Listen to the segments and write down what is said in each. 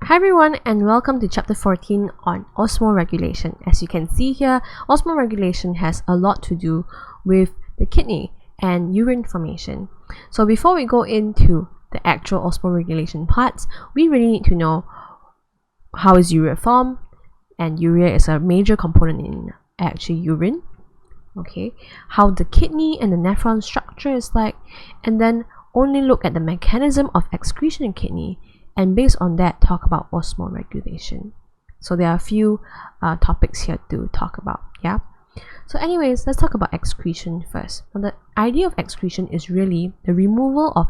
Hi everyone, and welcome to chapter 14 on osmoregulation. As you can see here, osmoregulation has a lot to do with the kidney and urine formation. So before we go into the actual osmoregulation parts, we really need to know how is urea formed, and urea is a major component in actually urine. Okay, how the kidney and the nephron structure is like, and then only look at the mechanism of excretion in kidney, and based on that talk about osmoregulation. So there are a few topics here to talk about. Yeah, so anyways, let's talk about excretion first. Now, the idea of excretion is really the removal of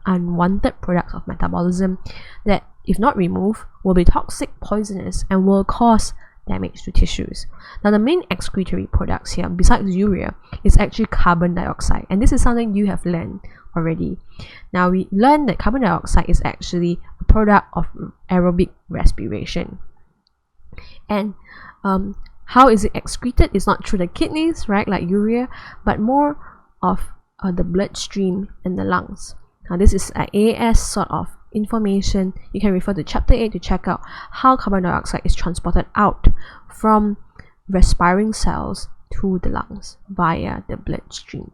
unwanted products of metabolism that, if not removed, will be toxic, poisonous, and will cause damage to tissues. Now, the main excretory products here, besides urea, is actually carbon dioxide, and this is something you have learned already. Now, we learned that carbon dioxide is actually a product of aerobic respiration. And how is it excreted? It's not through the kidneys, right, like urea, but more of the bloodstream and the lungs. Now, this is an AS sort of information. You can refer to chapter 8 to check out how carbon dioxide is transported out from respiring cells to the lungs via the bloodstream.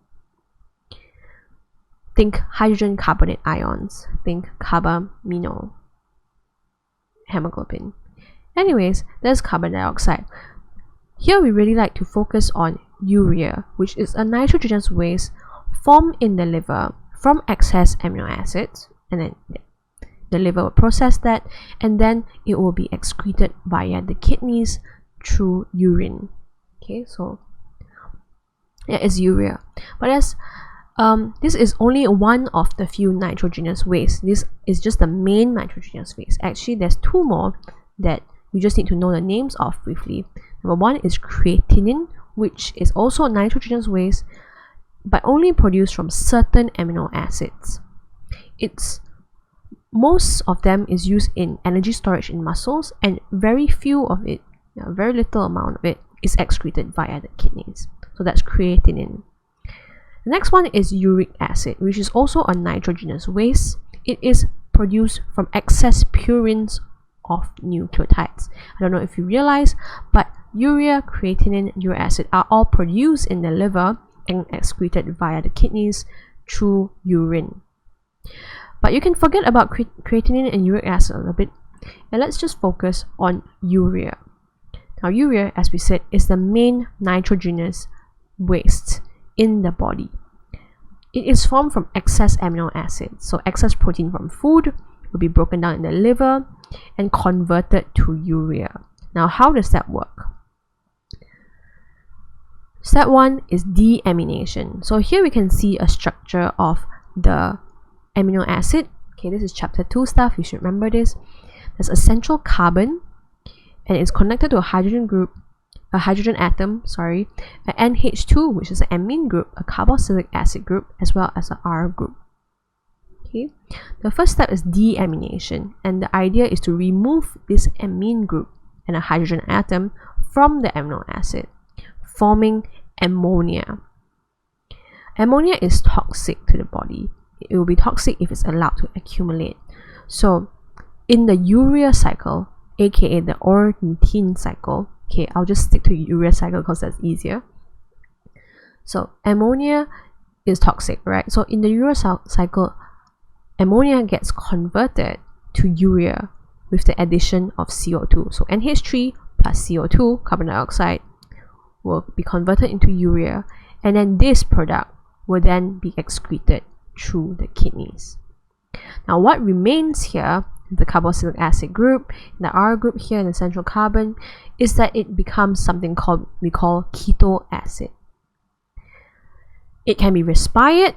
Think hydrogen carbonate ions, think carbamino, hemoglobin. Anyways, there's carbon dioxide. Here we really like to focus on urea, which is a nitrogenous waste formed in the liver from excess amino acids, and then the liver will process that, and then it will be excreted via the kidneys through urine. Okay, so yeah, it's urea. But as this is only one of the few nitrogenous wastes. This is just the main nitrogenous waste. Actually, there's two more that you just need to know the names of briefly. Number one is creatinine, which is also a nitrogenous waste, but only produced from certain amino acids. Most of them is used in energy storage in muscles, and very few of it, very little amount of it, is excreted via the kidneys. So that's creatinine. The next one is uric acid, which is also a nitrogenous waste. It is produced from excess purines of nucleotides. I don't know if you realize, but urea, creatinine, uric acid are all produced in the liver and excreted via the kidneys through urine. But you can forget about creatinine and uric acid a little bit, and let's just focus on urea. Now, urea, as we said, is the main nitrogenous waste in the body. It is formed from excess amino acids. So excess protein from food will be broken down in the liver and converted to urea. Now, how does that work? Step 1 is deamination. So here we can see a structure of the amino acid. Okay, this is chapter 2 stuff. You should remember this. There's a central carbon, and it's connected to a hydrogen atom, a NH2, which is an amine group, a carboxylic acid group, as well as an R group. Okay, the first step is deamination, and the idea is to remove this amine group and a hydrogen atom from the amino acid, forming ammonia. Ammonia is toxic to the body. It will be toxic if it's allowed to accumulate. So in the urea cycle, aka the ornithine cycle, okay, I'll just stick to urea cycle because that's easier. So ammonia is toxic, right? So in the urea cycle, ammonia gets converted to urea with the addition of CO2. So NH3 plus CO2, carbon dioxide, will be converted into urea, and then this product will then be excreted through the kidneys. Now, what remains here, the carboxylic acid group, the R group here, and the central carbon, is that it becomes something we call keto acid. It can be respired,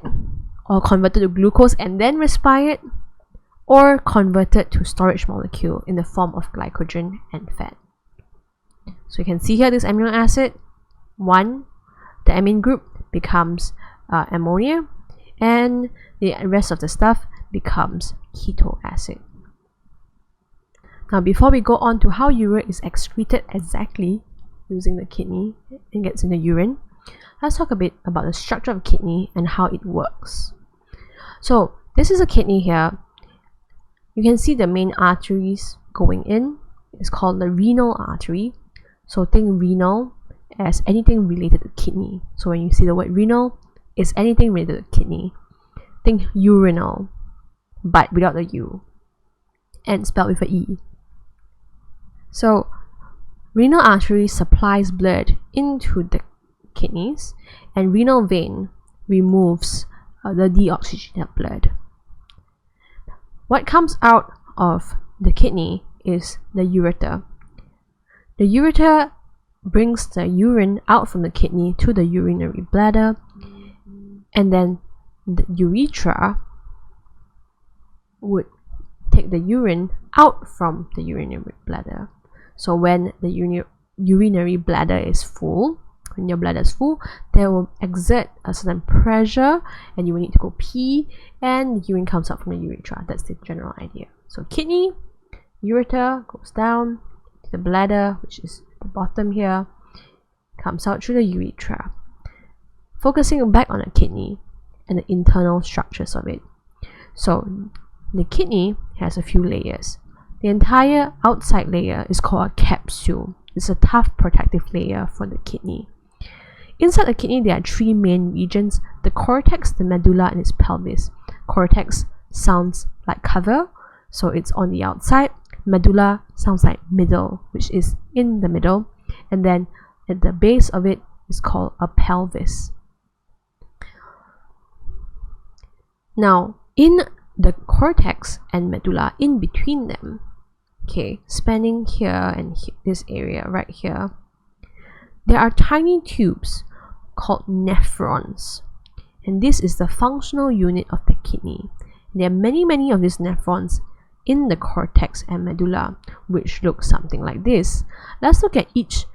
or converted to glucose and then respired, or converted to storage molecule in the form of glycogen and fat. So you can see here this amino acid, the amine group becomes ammonia, and the rest of the stuff becomes keto acid. Now, before we go on to how urea is excreted exactly using the kidney and gets in the urine, let's talk a bit about the structure of kidney and how it works. So this is a kidney here. You can see the main arteries going in is called the renal artery. So think renal as anything related to kidney. So when you see the word renal, it's anything related to kidney. Think urinal, but without the U, and spelled with an E. So renal artery supplies blood into the kidneys, and renal vein removes the deoxygenated blood. What comes out of the kidney is the ureter. The ureter brings the urine out from the kidney to the urinary bladder, and then the urethra would take the urine out from the urinary bladder. So when the urinary bladder is full, when your bladder is full, they will exert a certain pressure and you will need to go pee, and the urine comes out from the urethra. That's the general idea. So kidney, ureter goes down to the bladder, which is the bottom here, comes out through the urethra. Focusing back on the kidney and the internal structures of it. So the kidney has a few layers. The entire outside layer is called a capsule. It's a tough protective layer for the kidney. Inside the kidney, there are three main regions: the cortex, the medulla, and its pelvis. Cortex sounds like cover, so it's on the outside. Medulla sounds like middle, which is in the middle. And then at the base of it is called a pelvis. Now, in the cortex and medulla, in between them, okay, spanning here and this area right here, there are tiny tubes called nephrons, and this is the functional unit of the kidney. There are many of these nephrons in the cortex and medulla, which look something like this. Let's look at each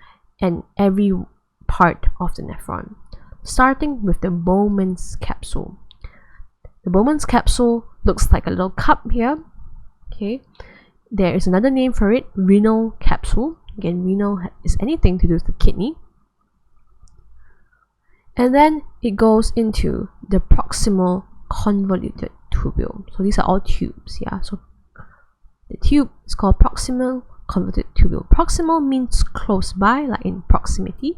and every part of the nephron, starting with the Bowman's capsule. The Bowman's capsule looks like a little cup here. Okay, there is another name for it, renal capsule. Again, renal is anything to do with the kidney. And then it goes into the proximal convoluted tubule. So these are all tubes, yeah. So the tube is called proximal convoluted tubule. Proximal means close by, like in proximity.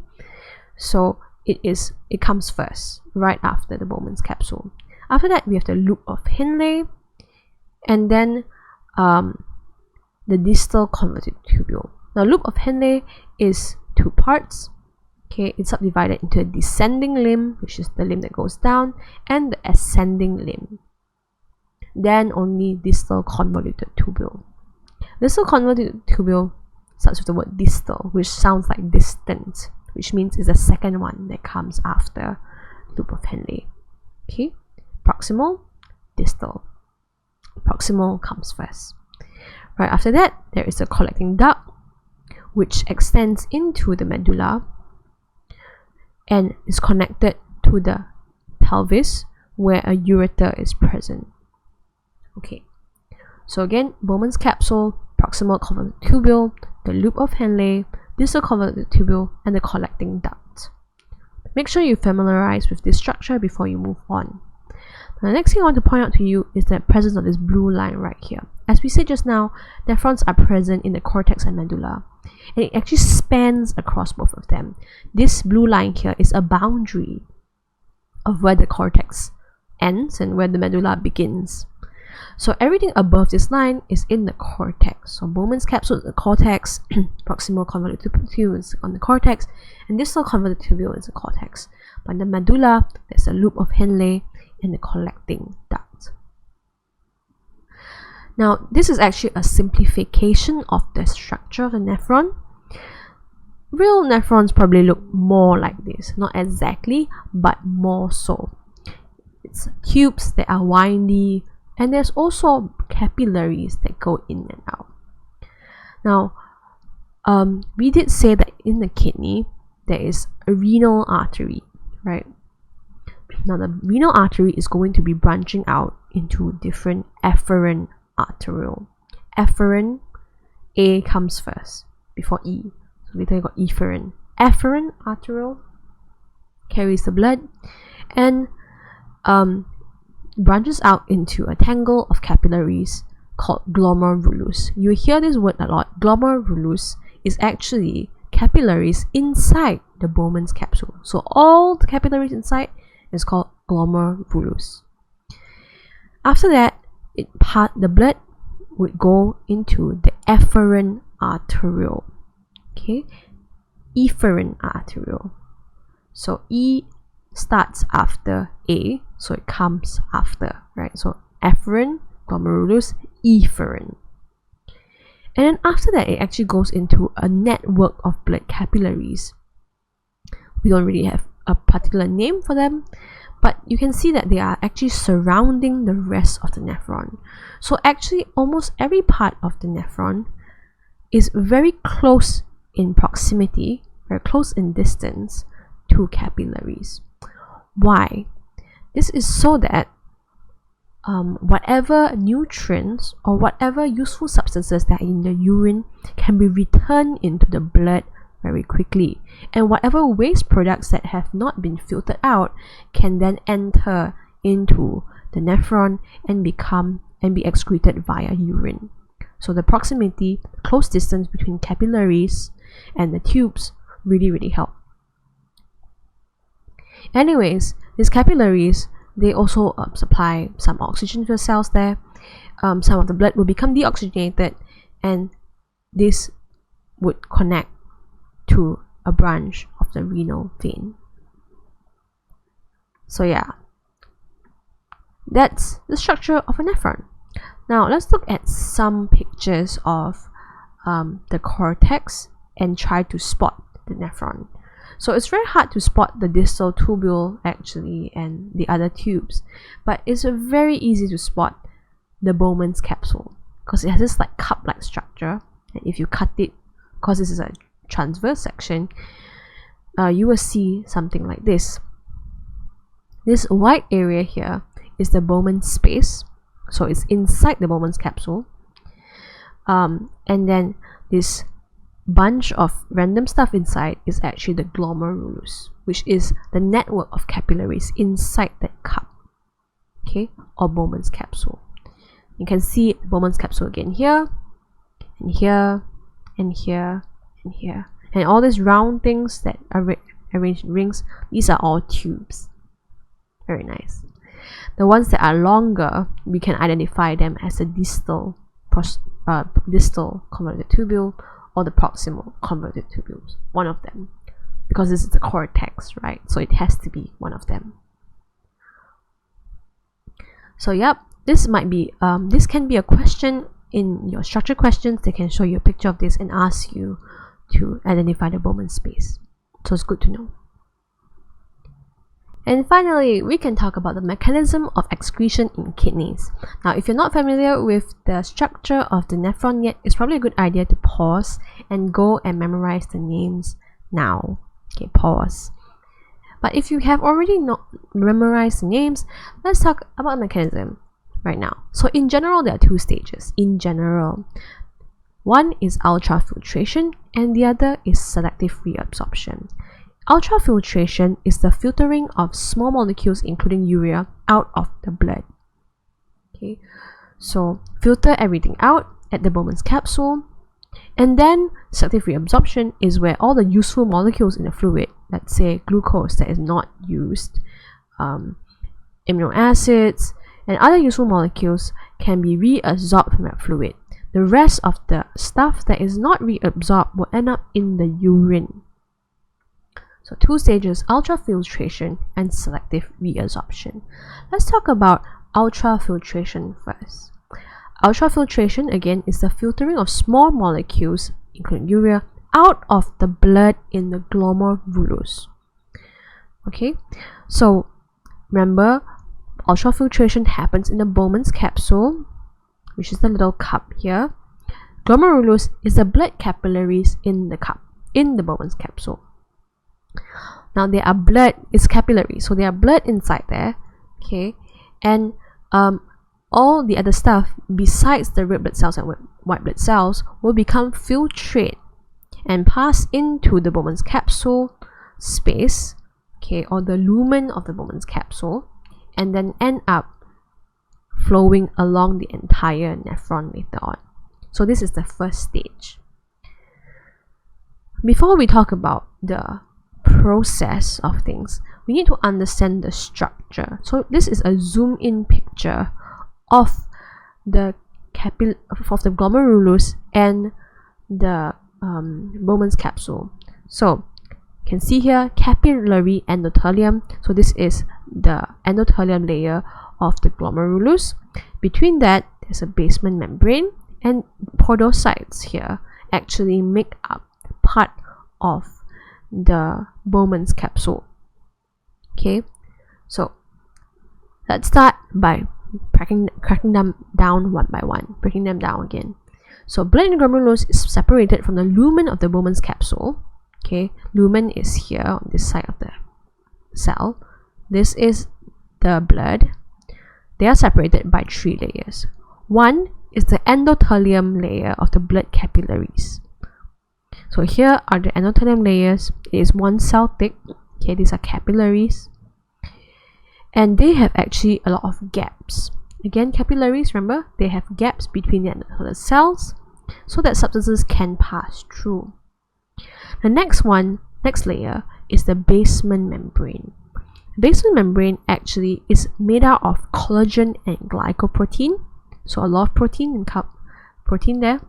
So it comes first, right after the Bowman's capsule. After that, we have the loop of Henle, and then the distal convoluted tubule. Now, loop of Henle is two parts. Okay, it's subdivided into a descending limb, which is the limb that goes down, and the ascending limb. Then only distal convoluted tubule. Distal convoluted tubule starts with the word distal, which sounds like distant, which means it's the second one that comes after loop of Henle. Okay, proximal, distal. Proximal comes first. Right after that, there is a collecting duct, which extends into the medulla and is connected to the pelvis, where a ureter is present. Okay, so again, Bowman's capsule, proximal convoluted tubule, the loop of Henle, distal convoluted tubule, and the collecting duct. Make sure you familiarize with this structure before you move on. Now, the next thing I want to point out to you is the presence of this blue line right here. As we said just now, nephrons are present in the cortex and medulla, and it actually spans across both of them. This blue line here is a boundary of where the cortex ends and where the medulla begins. So everything above this line is in the cortex. So Bowman's capsule is the cortex, proximal convoluted tubule is on the cortex, and distal convoluted tubule is the cortex. But in the medulla, there's a loop of Henle and the collecting duct. Now, this is actually a simplification of the structure of the nephron. Real nephrons probably look more like this, not exactly, but more so. It's tubes that are windy, and there's also capillaries that go in and out. Now, we did say that in the kidney, there is a renal artery, right? Now, the renal artery is going to be branching out into different afferent arteriole. Afferent, A comes first before E. So later you got efferent. Afferent arteriole carries the blood and branches out into a tangle of capillaries called glomerulus. You hear this word a lot. Glomerulus is actually capillaries inside the Bowman's capsule. So all the capillaries inside is called glomerulus. After that, the blood would go into the efferent arteriole. Okay, efferent arteriole. So E starts after A, so it comes after, right? So efferent, glomerulus, efferent. And then after that, it actually goes into a network of blood capillaries. We don't really have a particular name for them, but you can see that they are actually surrounding the rest of the nephron. So actually, almost every part of the nephron is very close in proximity, very close in distance to capillaries. Why? This is so that whatever nutrients or whatever useful substances that are in the urine can be returned into the blood very quickly, and whatever waste products that have not been filtered out can then enter into the nephron and be excreted via urine. So the proximity, close distance between capillaries and the tubes really help. Anyways, these capillaries, they also supply some oxygen to the cells there. Some of the blood will become deoxygenated, and this would connect to a branch of the renal vein. So yeah, that's the structure of a nephron. Now let's look at some pictures of the cortex and try to spot the nephron. So it's very hard to spot the distal tubule actually and the other tubes, but it's very easy to spot the Bowman's capsule because it has this like cup-like structure, and if you cut it, because this is a transverse section, you will see something like this. This white area here is the Bowman's space, so it's inside the Bowman's capsule, and then this bunch of random stuff inside is actually the glomerulus, which is the network of capillaries inside that cup, okay, or Bowman's capsule. You can see Bowman's capsule again here, and here, and here, and here, and all these round things that are arranged in rings, these are all tubes. Very nice. The ones that are longer, we can identify them as the distal convoluted tubule or the proximal convoluted tubules, one of them, because this is the cortex, right? So it has to be one of them. So yep, this might be this can be a question in your structure questions. They can show you a picture of this and ask you to identify the Bowman space. So it's good to know. And finally, we can talk about the mechanism of excretion in kidneys. Now, if you're not familiar with the structure of the nephron yet, it's probably a good idea to pause and go and memorize the names now. Okay, pause. But if you have already not memorized the names, let's talk about the mechanism right now. So in general, there are two stages. In general, one is ultrafiltration and the other is selective reabsorption. Ultrafiltration is the filtering of small molecules, including urea, out of the blood. Okay, so filter everything out at the Bowman's capsule, and then selective reabsorption is where all the useful molecules in the fluid, let's say glucose that is not used, amino acids, and other useful molecules can be reabsorbed from that fluid. The rest of the stuff that is not reabsorbed will end up in the urine. So two stages, ultrafiltration and selective reabsorption. Let's talk about ultrafiltration first. Ultrafiltration, again, is the filtering of small molecules, including urea, out of the blood in the glomerulus. Okay, so remember, ultrafiltration happens in the Bowman's capsule, which is the little cup here. Glomerulus is the blood capillaries in the cup, in the Bowman's capsule. Now there are blood, it's capillary, so there are blood inside there, okay, and all the other stuff besides the red blood cells and white blood cells will become filtrate and pass into the Bowman's capsule space, okay, or the lumen of the Bowman's capsule, and then end up flowing along the entire nephron later on. So this is the first stage. Before we talk about the process of things, we need to understand the structure. So this is a zoom in picture of the glomerulus and the Bowman's capsule. So you can see here capillary endothelium. So this is the endothelium layer of the glomerulus. Between that, there's a basement membrane, and podocytes here actually make up part of the Bowman's capsule. Okay, so let's start by cracking them down one by one, breaking them down again. So blood in the glomerulus is separated from the lumen of the Bowman's capsule. Okay, lumen is here on this side of the cell. This is the blood. They are separated by 3 layers. One is the endothelium layer of the blood capillaries. So here are the endothelium layers. It is 1 cell thick. Okay, these are capillaries. And they have actually a lot of gaps. Again, capillaries, remember, they have gaps between the endothelial cells so that substances can pass through. The next layer is the basement membrane. The basement membrane actually is made out of collagen and glycoprotein. So a lot of protein there.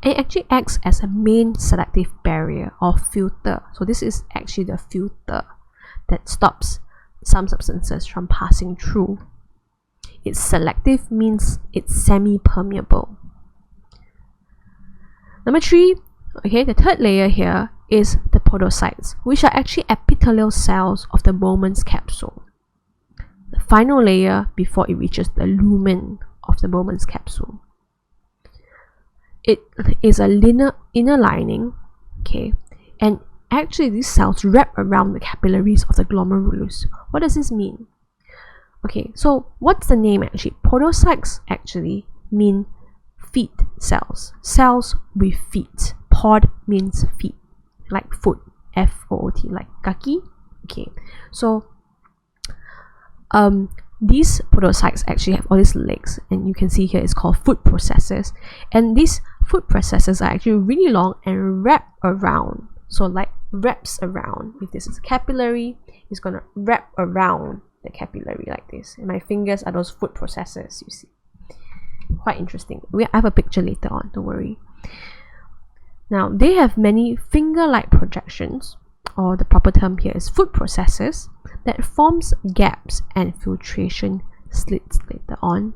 And it actually acts as a main selective barrier or filter. So this is actually the filter that stops some substances from passing through. It's selective means it's semi-permeable. Number 3, okay, the third layer here is the podocytes, which are actually epithelial cells of the Bowman's capsule. The final layer before it reaches the lumen of the Bowman's capsule. It is a inner lining, okay, and actually these cells wrap around the capillaries of the glomerulus. What does this mean? Okay, so what's the name actually? Podocytes actually mean feet cells. Cells with feet. Pod means feet, like foot. F-O-O-T, like kaki. Okay, so these podocytes actually have all these legs, and you can see here it's called foot processes. And these foot processes are actually really long and wrap around. So like wraps around. If this is a capillary, it's gonna wrap around the capillary like this. And my fingers are those foot processes, you see. Quite interesting. I have a picture later on, don't worry. Now, they have many finger-like projections, or the proper term here is foot processes, that forms gaps and filtration slits later on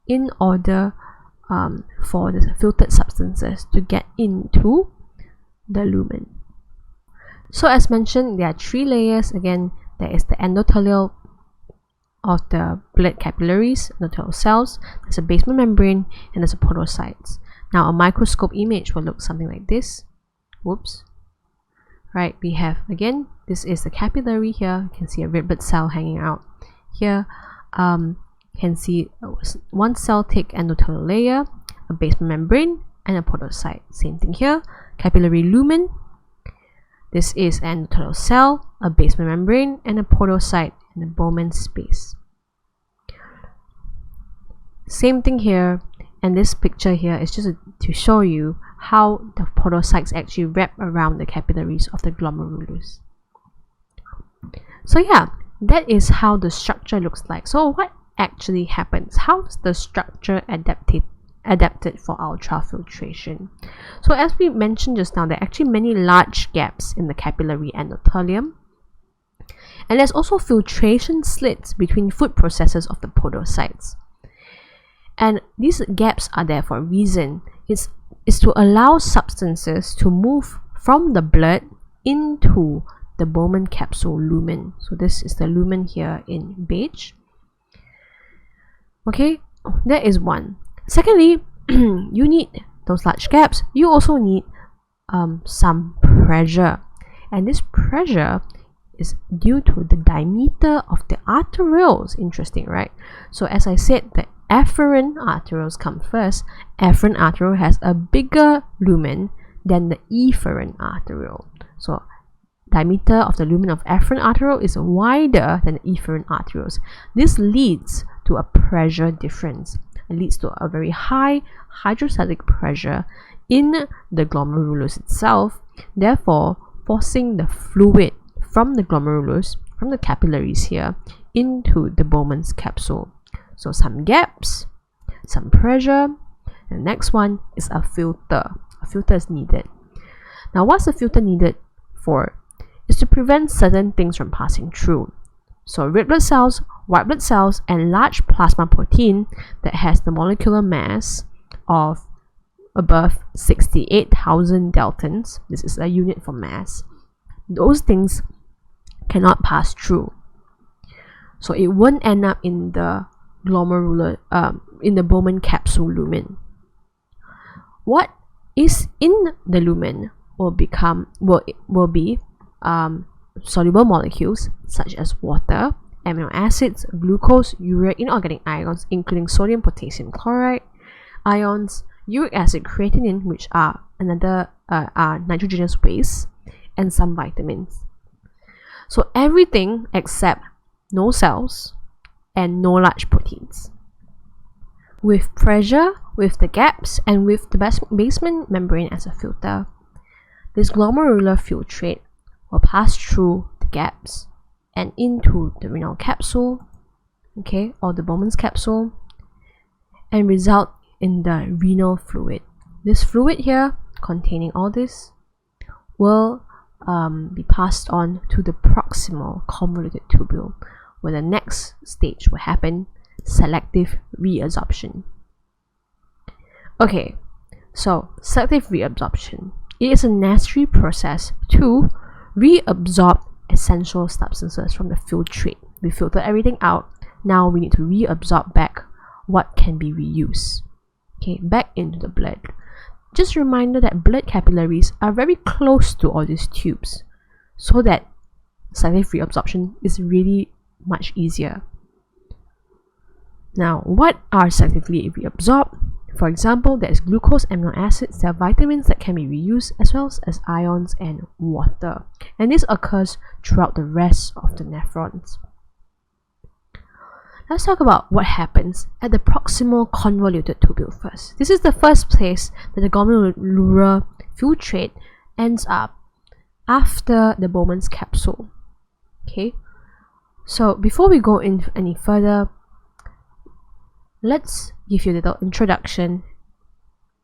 in order for the filtered substances to get into the lumen. So as mentioned, there are 3 layers. Again, there is the endothelial of the blood capillaries, endothelial cells, there's a basement membrane, and there's a podocytes. Now a microscope image will look something like this. Whoops. Right, we have, again, this is the capillary here. You can see a red blood cell hanging out here. You can see 1 cell thick endothelial layer, a basement membrane, and a podocyte. Same thing here, capillary lumen. This is an endothelial cell, a basement membrane, and a podocyte in the Bowman space. Same thing here, and this picture here is just to show you how the podocytes actually wrap around the capillaries of the glomerulus. So yeah, that is how the structure looks like. So what actually happens? How is the structure adapted for ultrafiltration? So as we mentioned just now, there are actually many large gaps in the capillary endothelium. And there's also filtration slits between foot processes of the podocytes. And these gaps are there for a reason. It's to allow substances to move from the blood into the Bowman capsule lumen. So this is the lumen here in beige. Okay, that is one. Secondly, you need those large gaps. You also need some pressure. And this pressure is due to the diameter of the arterioles. Interesting, right? So as I said, the afferent arterioles come first. Afferent arteriole has a bigger lumen than the efferent arteriole. So diameter of the lumen of afferent arteriole is wider than the efferent arterioles. This leads to a pressure difference. It leads to a very high hydrostatic pressure in the glomerulus itself, therefore forcing the fluid from the glomerulus, from the capillaries here, into the Bowman's capsule. So some gaps, some pressure. The next one is a filter. A filter is needed. Now, what's a filter needed for? Is to prevent certain things from passing through. So red blood cells, white blood cells, and large plasma protein that has the molecular mass of above 68,000 daltons. This is a unit for mass. Those things cannot pass through. So it won't end up in the glomerular, in the Bowman capsule lumen. What is in the lumen will be soluble molecules such as water, amino acids, glucose, urea, inorganic ions, including sodium, potassium chloride, ions, uric acid, creatinine, which are another nitrogenous waste, and some vitamins. So everything except no cells and no large proteins. With pressure, with the gaps, and with the basement membrane as a filter, this glomerular filtrate will pass through the gaps and into the renal capsule, okay, or the Bowman's capsule, and result in the renal fluid. This fluid here, containing all this, will be passed on to the proximal convoluted tubule, where the next stage will happen, selective reabsorption. Okay, so selective reabsorption. It is a necessary process to reabsorb essential substances from the filtrate. We filter everything out. Now we need to reabsorb back what can be reused. Okay, back into the blood. Just a reminder that blood capillaries are very close to all these tubes, so that selective reabsorption is really much easier. Now, what are selectively reabsorbed? For example, there is glucose, amino acids, there are vitamins that can be reused, as well as ions and water. And this occurs throughout the rest of the nephrons. Let's talk about what happens at the proximal convoluted tubule first. This is the first place that the glomerular filtrate ends up after the Bowman's capsule. Okay, so before we go in any further, let's give you a little introduction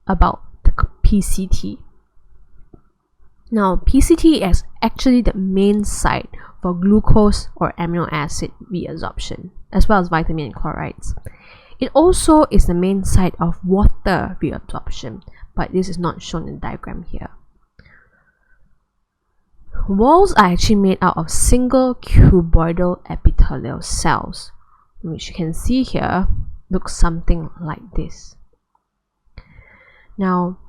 about the PCT. Now, PCT is actually the main site for glucose or amino acid reabsorption, as well as vitamin and chlorides. It also is the main site of water reabsorption, but this is not shown in the diagram here. Walls are actually made out of single cuboidal epithelial cells, which you can see here looks something like this. Now,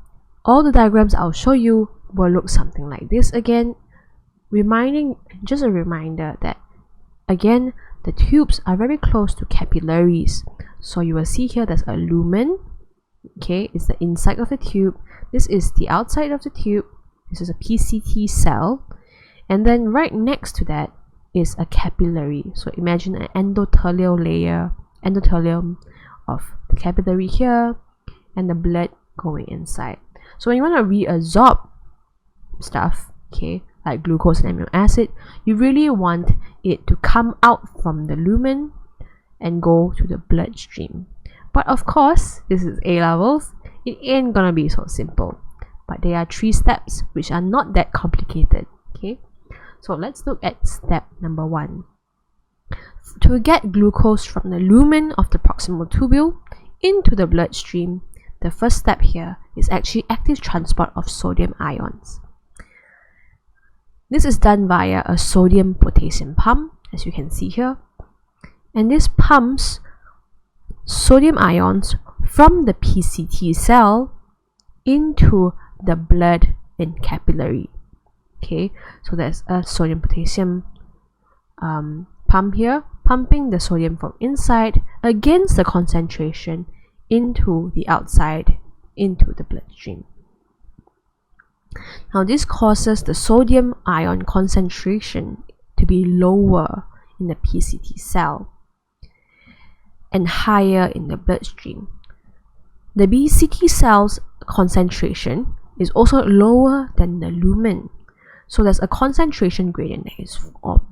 all the diagrams I'll show you will look something like this again, just a reminder that, again, the tubes are very close to capillaries. So you will see here there's a lumen, okay, it's the inside of the tube. This is the outside of the tube. This is a PCT cell. And then right next to that is a capillary. So imagine an endothelial layer, endothelium of the capillary here, and the blood going inside. So when you want to reabsorb stuff, okay, like glucose and amino acid, you really want it to come out from the lumen and go to the bloodstream. But of course, this is A levels, it ain't gonna be so simple. But there are 3 steps which are not that complicated. Okay, so let's look at step number 1. To get glucose from the lumen of the proximal tubule into the bloodstream, the first step here is actually active transport of sodium ions. This is done via a sodium-potassium pump, as you can see here. And this pumps sodium ions from the PCT cell into the blood in capillary. Okay, so there's a sodium-potassium pump here, pumping the sodium from inside against the concentration into the outside, into the bloodstream. Now this causes the sodium ion concentration to be lower in the PCT cell. and higher in the bloodstream. The PCT cells concentration is also lower than the lumen. So there's a concentration gradient that is formed.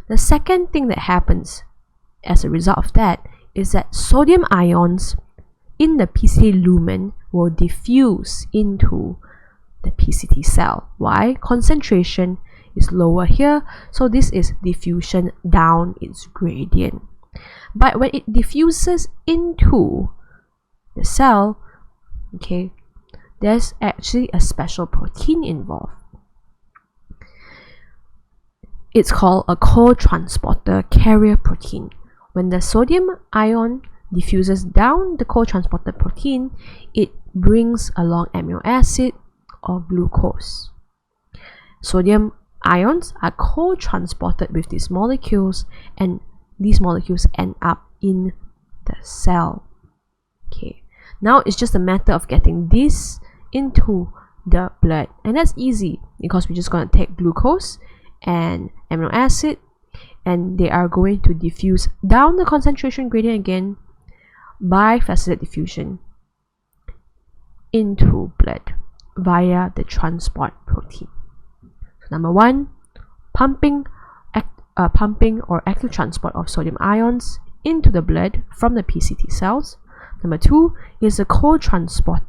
The second thing that happens as a result of that is that sodium ions in the PCT lumen will diffuse into the PCT cell. Why? Concentration is lower here, so this is diffusion down its gradient. But when it diffuses into the cell, okay, there's actually a special protein involved. It's called a co-transporter carrier protein. When the sodium ion diffuses down the co-transporter protein, it brings along amino acid or glucose. Sodium ions are co-transported with these molecules, and these molecules end up in the cell. Okay, now it's just a matter of getting this into the blood, and that's easy because we're just going to take glucose and amino acid, and they are going to diffuse down the concentration gradient again by facilitated diffusion into blood via the transport protein. So number one, pumping or active transport of sodium ions into the blood from the PCT cells. Number two is the co-transport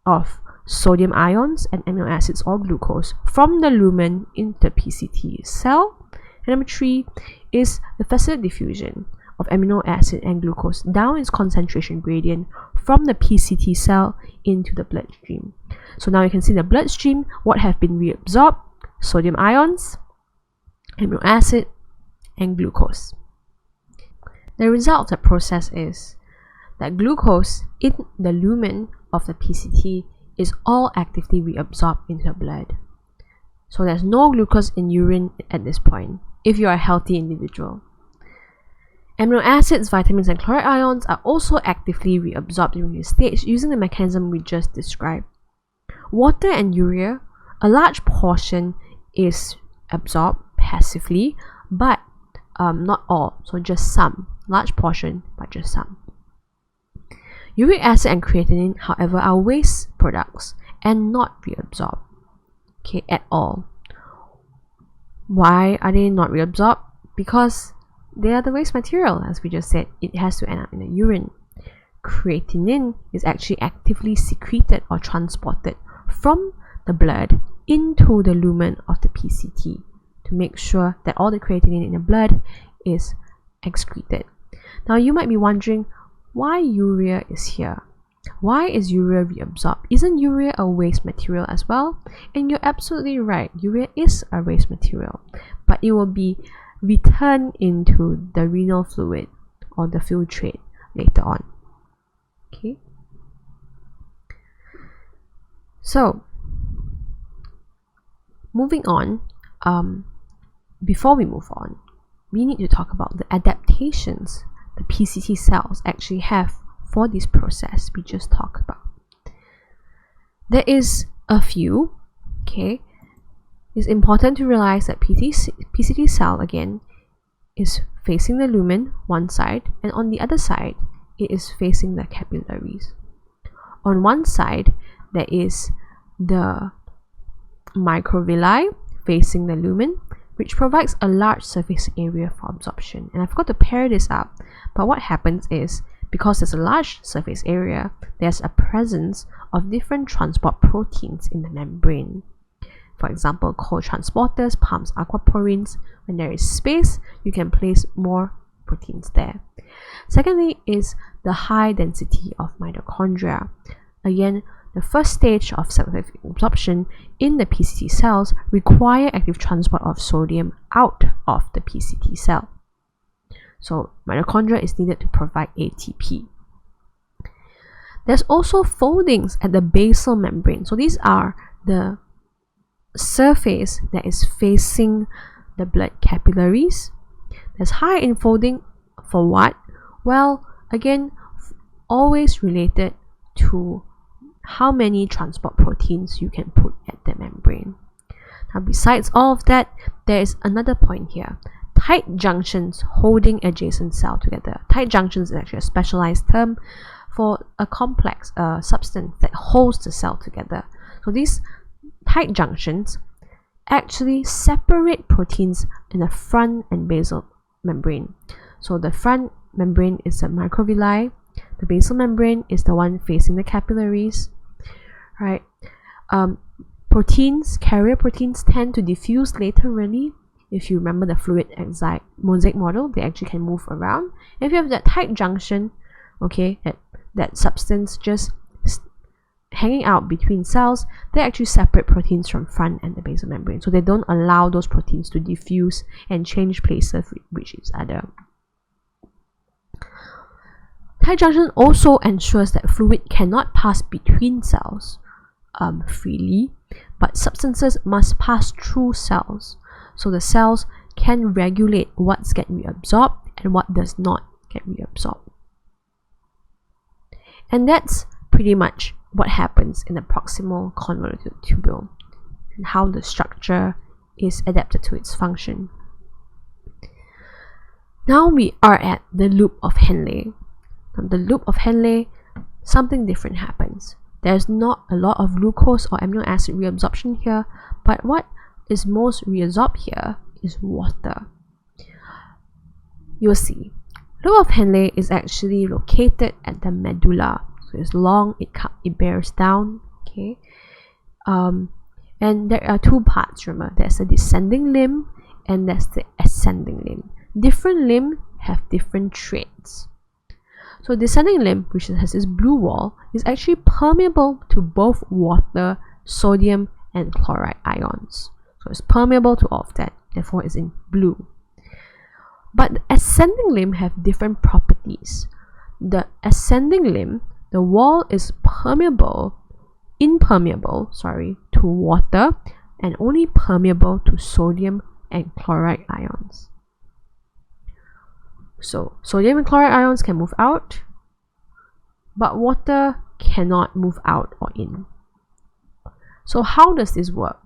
of sodium ions and amino acids or glucose from the lumen into the PCT cell. And number three is the facilitated diffusion of amino acid and glucose down its concentration gradient from the PCT cell into the bloodstream. So now you can see the bloodstream, what have been reabsorbed: sodium ions, amino acid, and glucose. The result of the process is that glucose in the lumen of the PCT is all actively reabsorbed into the blood. So there's no glucose in urine at this point if you are a healthy individual. Amino acids, vitamins, and chloride ions are also actively reabsorbed during this stage using the mechanism we just described. Water and urea, a large portion is absorbed passively, but not all, so just some. Large portion, but just some. Uric acid and creatinine, however, are waste products and not reabsorbed, okay, at all. Why are they not reabsorbed? Because they are the waste material, as we just said. It has to end up in the urine. Creatinine is actually actively secreted or transported from the blood into the lumen of the PCT to make sure that all the creatinine in the blood is excreted. Now you might be wondering why urea is here. Why is urea reabsorbed? Isn't urea a waste material as well? And you're absolutely right, urea is a waste material, but it will be returned into the renal fluid or the filtrate later on. Okay. So, moving on, before we move on, we need to talk about the adaptations the PCT cells actually have for this process we just talked about. There is a few, okay. It's important to realize that PCT cell, again, is facing the lumen one side, and on the other side, it is facing the capillaries. On one side, there is the microvilli facing the lumen, which provides a large surface area for absorption. And I forgot to pair this up, but what happens is, because there's a large surface area, there's a presence of different transport proteins in the membrane. For example, co-transporters, pumps, aquaporins. When there is space, you can place more proteins there. Secondly is the high density of mitochondria. Again, the first stage of selective absorption in the PCT cells require active transport of sodium out of the PCT cell. So mitochondria is needed to provide ATP. There's also foldings at the basal membrane. So these are the surface that is facing the blood capillaries. There's high enfolding for what? Well, again, always related to how many transport proteins you can put at the membrane. Now, besides all of that, there is another point here. tight junctions holding adjacent cell together. Tight junctions is actually a specialized term for a complex substance that holds the cell together. So these tight junctions actually separate proteins in the front and basal membrane. So the front membrane is the microvilli, the basal membrane is the one facing the capillaries, right? Carrier proteins tend to diffuse laterally. If you remember the fluid mosaic model, they actually can move around. If you have that tight junction, okay, that substance just hanging out between cells, they actually separate proteins from front and the basal membrane. So they don't allow those proteins to diffuse and change places with each other. Tight junction also ensures that fluid cannot pass between cells freely, but substances must pass through cells. So the cells can regulate what's get reabsorbed and what does not get reabsorbed. And that's pretty much what happens in the proximal convoluted tubule and how the structure is adapted to its function. Now we are at the loop of Henle. From the loop of Henle, something different happens. There's not a lot of glucose or amino acid reabsorption here, but what is most reabsorbed here is water. You'll see, loop of Henle is actually located at the medulla. So it's long, it bears down, okay? And there are two parts, remember. There's the descending limb and there's the ascending limb. Different limbs have different traits. So descending limb, which has this blue wall, is actually permeable to both water, sodium, and chloride ions. So it's permeable to all of that, therefore it's in blue. But the ascending limb have different properties. The ascending limb, the wall is impermeable to water and only permeable to sodium and chloride ions. So sodium and chloride ions can move out, but water cannot move out or in. So how does this work?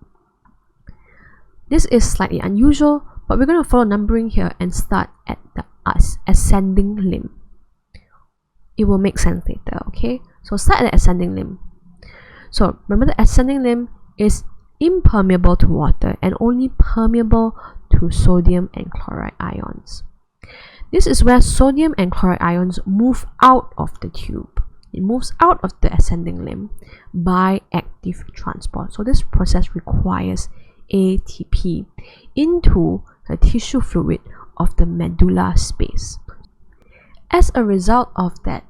This is slightly unusual, but we're going to follow numbering here and start at the ascending limb. It will make sense later, okay? So start at the ascending limb. So remember, the ascending limb is impermeable to water and only permeable to sodium and chloride ions. This is where sodium and chloride ions move out of the tube. It moves out of the ascending limb by active transport. So this process requires ATP into the tissue fluid of the medulla space. As a result of that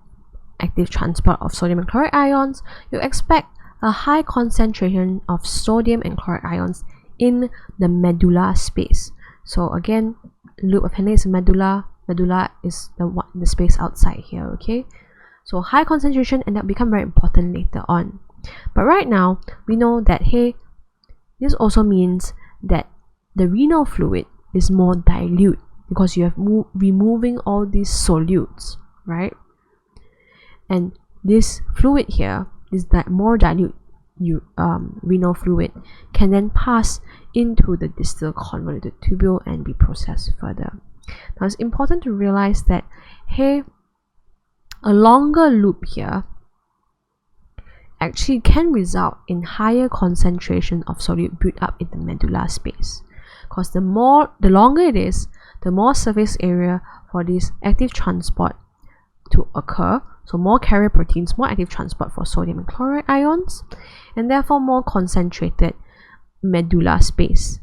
active transport of sodium and chloride ions, you expect a high concentration of sodium and chloride ions in the medulla space. So again, loop of Henle is medulla. Medulla is the space outside here, okay? So high concentration, and that will become very important later on. But right now, we know that, hey, this also means that the renal fluid is more dilute because you have removing all these solutes, right? And this fluid here is that more dilute renal fluid can then pass into the distal convoluted tubule and be processed further. Now it's important to realize that, hey, a longer loop here actually can result in higher concentration of solute built up in the medulla space. Because the longer it is, the more surface area for this active transport to occur. So more carrier proteins, more active transport for sodium and chloride ions, and therefore more concentrated medulla space.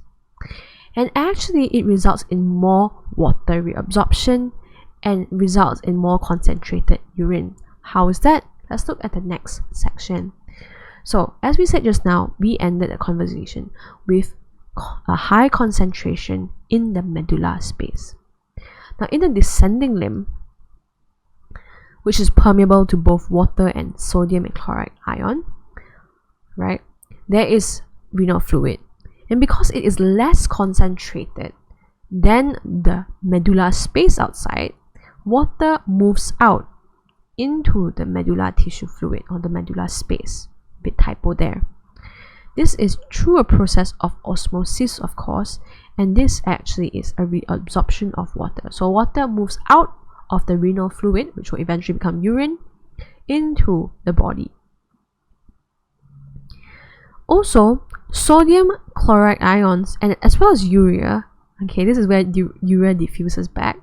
And actually it results in more water reabsorption and results in more concentrated urine. How is that? Let's look at the next section. So as we said just now, we ended the conversation with a high concentration in the medulla space. Now in the descending limb, which is permeable to both water and sodium and chloride ion, right, there is renal fluid. And because it is less concentrated than the medulla space outside, water moves out into the medulla tissue fluid or the medulla space. Bit typo there. This is through a process of osmosis, of course, and this actually is a reabsorption of water. So water moves out of the renal fluid, which will eventually become urine, into the body. Also, sodium chloride ions, and as well as urea, okay, this is where urea diffuses back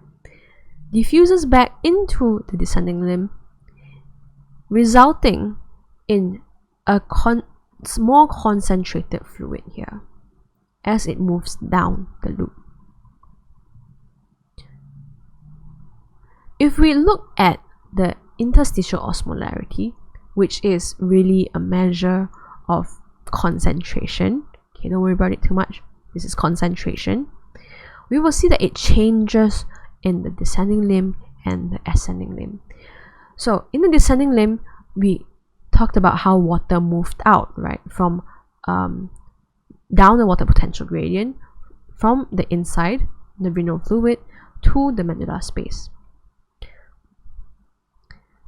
into the descending limb, resulting in a more concentrated fluid here as it moves down the loop. If we look at the interstitial osmolarity, which is really a measure of concentration, okay, don't worry about it too much, this is concentration, we will see that it changes in the descending limb and the ascending limb. So in the descending limb, we talked about how water moved out, right, from down the water potential gradient from the inside, the renal fluid, to the medulla space.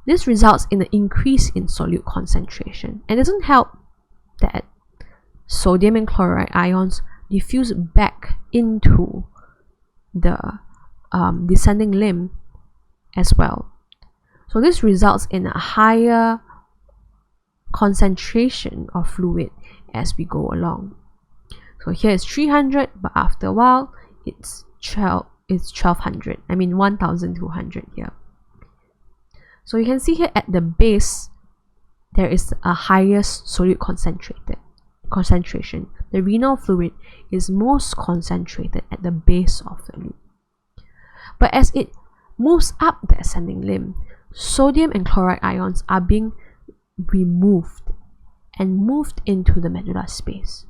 This results in an increase in solute concentration, and it doesn't help that sodium and chloride ions diffuse back into the descending limb as well. So this results in a higher concentration of fluid as we go along. So here is 300, but after a while it's 1200. I mean 1200 here. So you can see here at the base there is a highest solute concentration. The renal fluid is most concentrated at the base of the loop. But as it moves up the ascending limb, sodium and chloride ions are being removed and moved into the medulla space.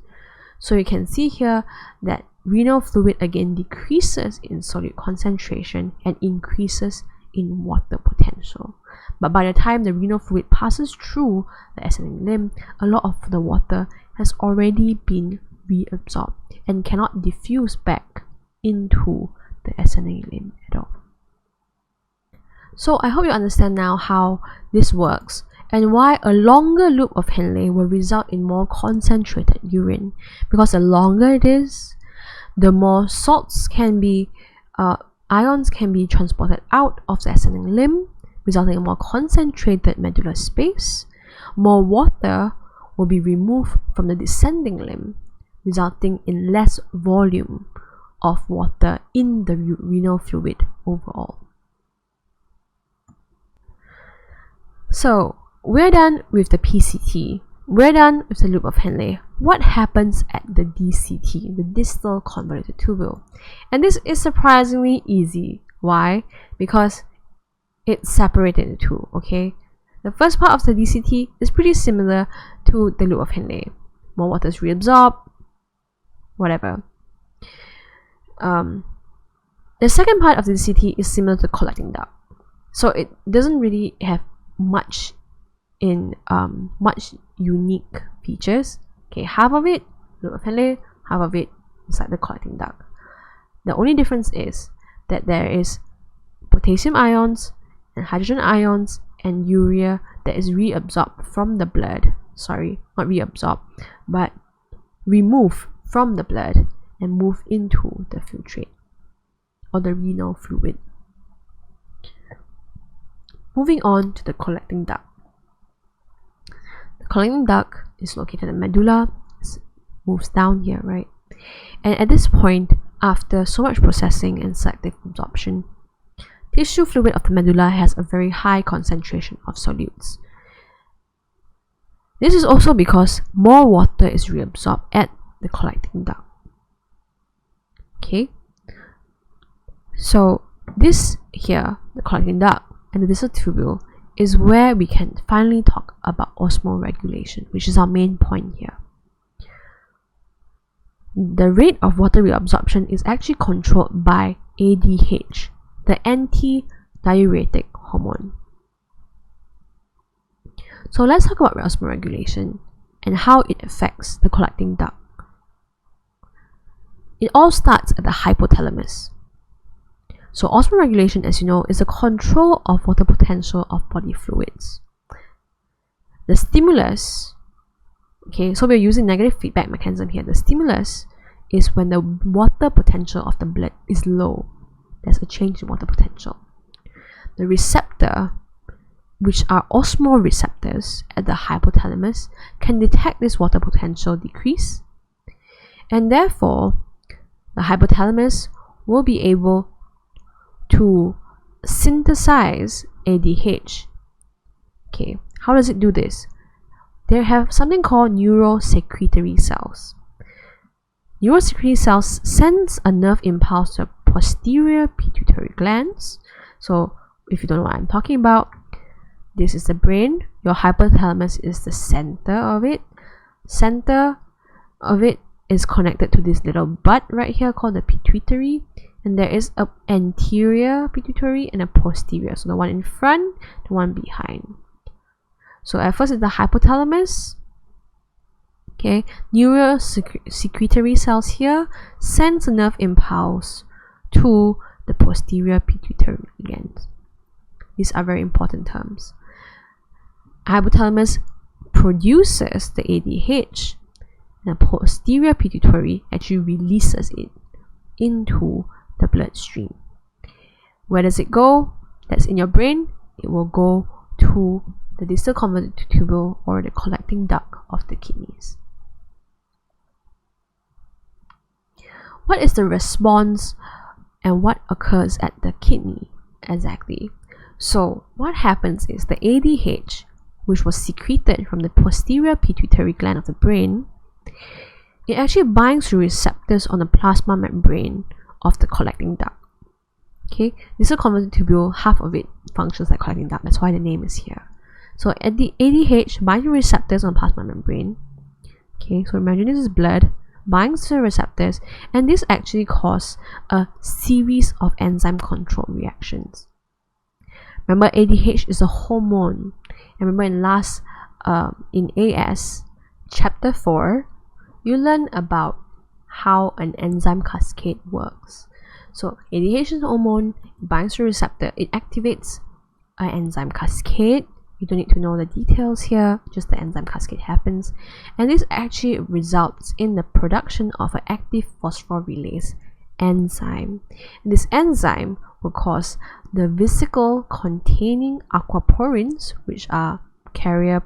So you can see here that renal fluid again decreases in solute concentration and increases in water potential. But by the time the renal fluid passes through the ascending limb, a lot of the water has already been reabsorbed and cannot diffuse back into the ascending limb at all. So I hope you understand now how this works and why a longer loop of Henle will result in more concentrated urine. Because the longer it is, the more salts can be, ions can be transported out of the ascending limb, resulting in more concentrated medulla space. More water will be removed from the descending limb, resulting in less volume of water in the renal fluid overall. So we're done with the PCT. We're done with the loop of Henle. What happens at the DCT, the distal convoluted tubule? And this is surprisingly easy. Why? Because it's separated into two, okay? The first part of the DCT is pretty similar to the loop of Henle. More water is reabsorbed, whatever. The second part of the DCT is similar to collecting duct. So it doesn't really have much unique features. Okay, half of it loop of Henle, half of it is like the collecting duct. The only difference is that there is potassium ions and hydrogen ions and urea that is reabsorbed from the blood. Sorry, not reabsorbed, but removed from the blood and move into the filtrate or the renal fluid. Moving on to the collecting duct. The collecting duct is located in the medulla, moves down here, right? And at this point, after so much processing and selective absorption, tissue fluid of the medulla has a very high concentration of solutes. This is also because more water is reabsorbed at the collecting duct. Okay, so this here, the collecting duct and the distal tubule, is where we can finally talk about osmoregulation, which is our main point here. The rate of water reabsorption is actually controlled by ADH, the anti-diuretic hormone. So let's talk about osmoregulation and how it affects the collecting duct. It all starts at the hypothalamus. So osmoregulation, as you know, is a control of water potential of body fluids. The stimulus Okay, so we're using negative feedback mechanism here. The stimulus is when the water potential of the blood is low. There's a change in water potential. The receptor, which are osmoreceptors at the hypothalamus, can detect this water potential decrease, and therefore the hypothalamus will be able to synthesize ADH. Okay, how does it do this? They have something called neurosecretory cells. Neurosecretory cells sends a nerve impulse to posterior pituitary glands. So if you don't know what I'm talking about, this is the brain. Your hypothalamus is the center of it. Center of it is connected to this little bud right here called the pituitary, and there is an anterior pituitary and a posterior. So the one in front, the one behind. So at first is the hypothalamus. Okay, neurosecretory cells here sends a nerve impulse to the posterior pituitary glands. These are very important terms. Hypothalamus produces the ADH, and the posterior pituitary actually releases it into the bloodstream. Where does it go? That's in your brain. It will go to the distal convoluted tubule or the collecting duct of the kidneys. What is the response and what occurs at the kidney exactly? So what happens is the ADH, which was secreted from the posterior pituitary gland of the brain, it actually binds to receptors on the plasma membrane of the collecting duct. Okay, distal convoluted tubule, half of it functions like collecting duct. That's why the name is here. So at the ADH binds to receptors on plasma membrane. Okay, so imagine this is blood, binds to the receptors, and this actually causes a series of enzyme control reactions. Remember, ADH is a hormone. And remember in AS chapter 4, you learn about how an enzyme cascade works. So ADH is a hormone, it binds to a receptor, it activates an enzyme cascade. You don't need to know the details here, just the enzyme cascade happens. And this actually results in the production of an active phosphorylase enzyme. And this enzyme will cause the vesicle containing aquaporins, which are carrier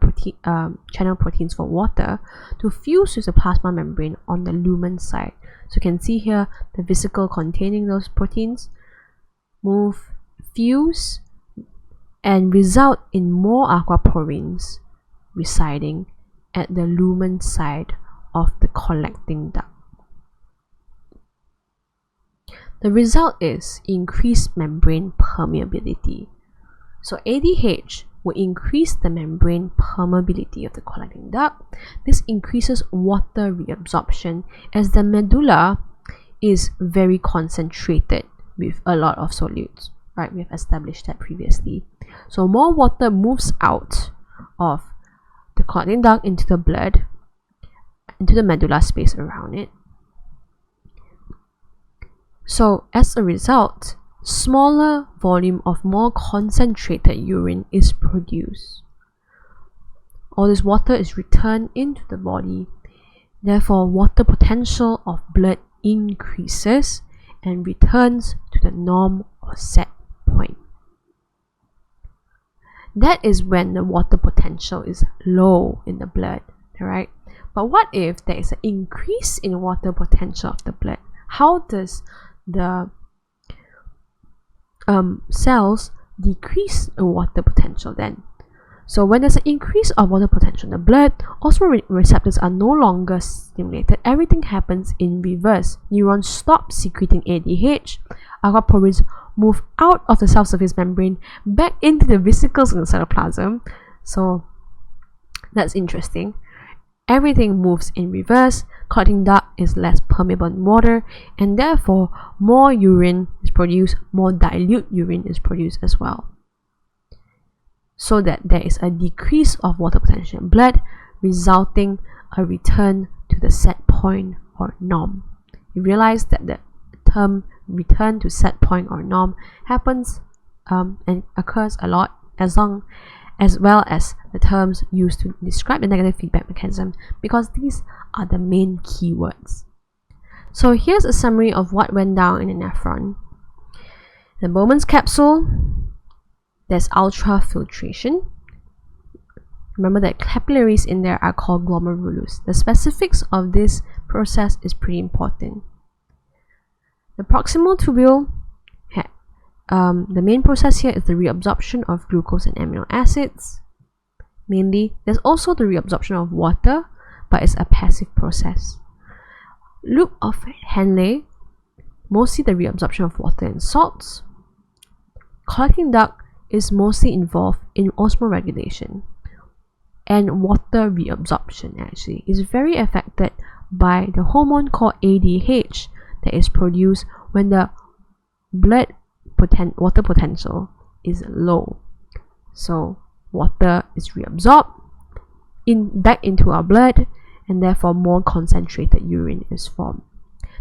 channel proteins for water, to fuse with the plasma membrane on the lumen side. So you can see here the vesicle containing those proteins fuse, and result in more aquaporins residing at the lumen side of the collecting duct. The result is increased membrane permeability. So ADH will increase the membrane permeability of the collecting duct. This increases water reabsorption as the medulla is very concentrated with a lot of solutes. Right, we've established that previously. So more water moves out of the collecting duct into the blood, into the medulla space around it. So as a result, smaller volume of more concentrated urine is produced. All this water is returned into the body. Therefore, water potential of blood increases and returns to the norm or set point. That is when the water potential is low in the blood, right? But what if there is an increase in water potential of the blood? How does the cells decrease the water potential then? So when there's an increase of water potential in the blood, osmoreceptors are no longer stimulated. Everything happens in reverse. Neurons stop secreting ADH. Aquaporins move out of the cell surface membrane back into the vesicles in the cytoplasm. So that's interesting. Everything moves in reverse. Collecting duct is less permeable in water, and therefore more urine is produced, more dilute urine is produced as well. So that there is a decrease of water potential in blood, resulting a return to the set point or norm. You realize that the term return to set point or norm happens and occurs a lot as long as well as the terms used to describe the negative feedback mechanism, because these are the main keywords. So here's a summary of what went down in the nephron. The Bowman's capsule, there's ultrafiltration. Remember that capillaries in there are called glomerulus. The specifics of this process is pretty important. The proximal tubule, the main process here is the reabsorption of glucose and amino acids. Mainly, there's also the reabsorption of water, but it's a passive process. Loop of Henle, mostly the reabsorption of water and salts. Collecting duct is mostly involved in osmoregulation, and water reabsorption actually is very affected by the hormone called ADH that is produced when the blood water potential is low. So water is reabsorbed back into our blood, and therefore more concentrated urine is formed.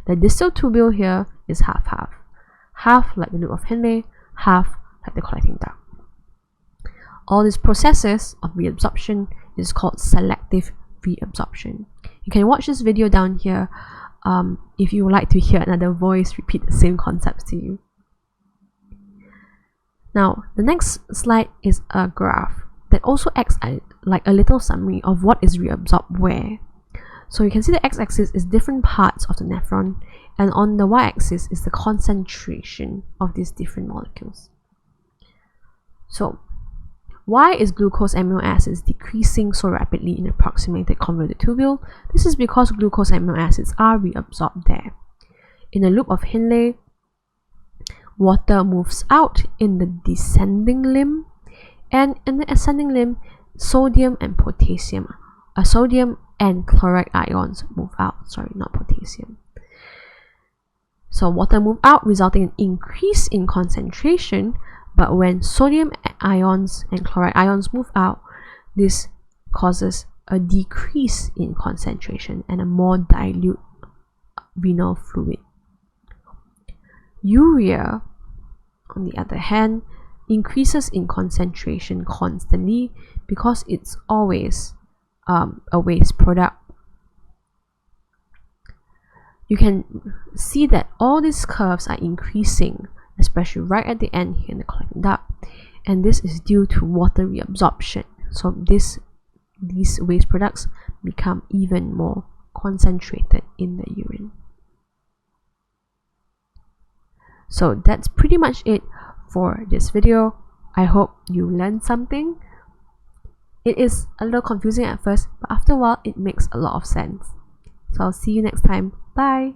The distal tubule here is half-half. Half like the loop of Henle, half like the collecting duct. All these processes of reabsorption is called selective reabsorption. You can watch this video down here if you would like to hear another voice repeat the same concepts to you. Now, the next slide is a graph that also acts like a little summary of what is reabsorbed where. So you can see the x-axis is different parts of the nephron, and on the y-axis is the concentration of these different molecules. So, why is glucose amino acids decreasing so rapidly in the proximated convoluted tubule? This is because glucose amino acids are reabsorbed there. In the loop of Henle, water moves out in the descending limb, and in the ascending limb, sodium and chloride ions move out. Sorry, not potassium. So water moves out, resulting in increase in concentration, but when sodium ions and chloride ions move out, this causes a decrease in concentration and a more dilute renal fluid. Urea, on the other hand, increases in concentration constantly because it's always a waste product. You can see that all these curves are increasing, especially right at the end here in the collecting duct, and this is due to water reabsorption. So these waste products become even more concentrated in the urine. So that's pretty much it for this video. I hope you learned something. It is a little confusing at first, but after a while it makes a lot of sense. So I'll see you next time. Bye!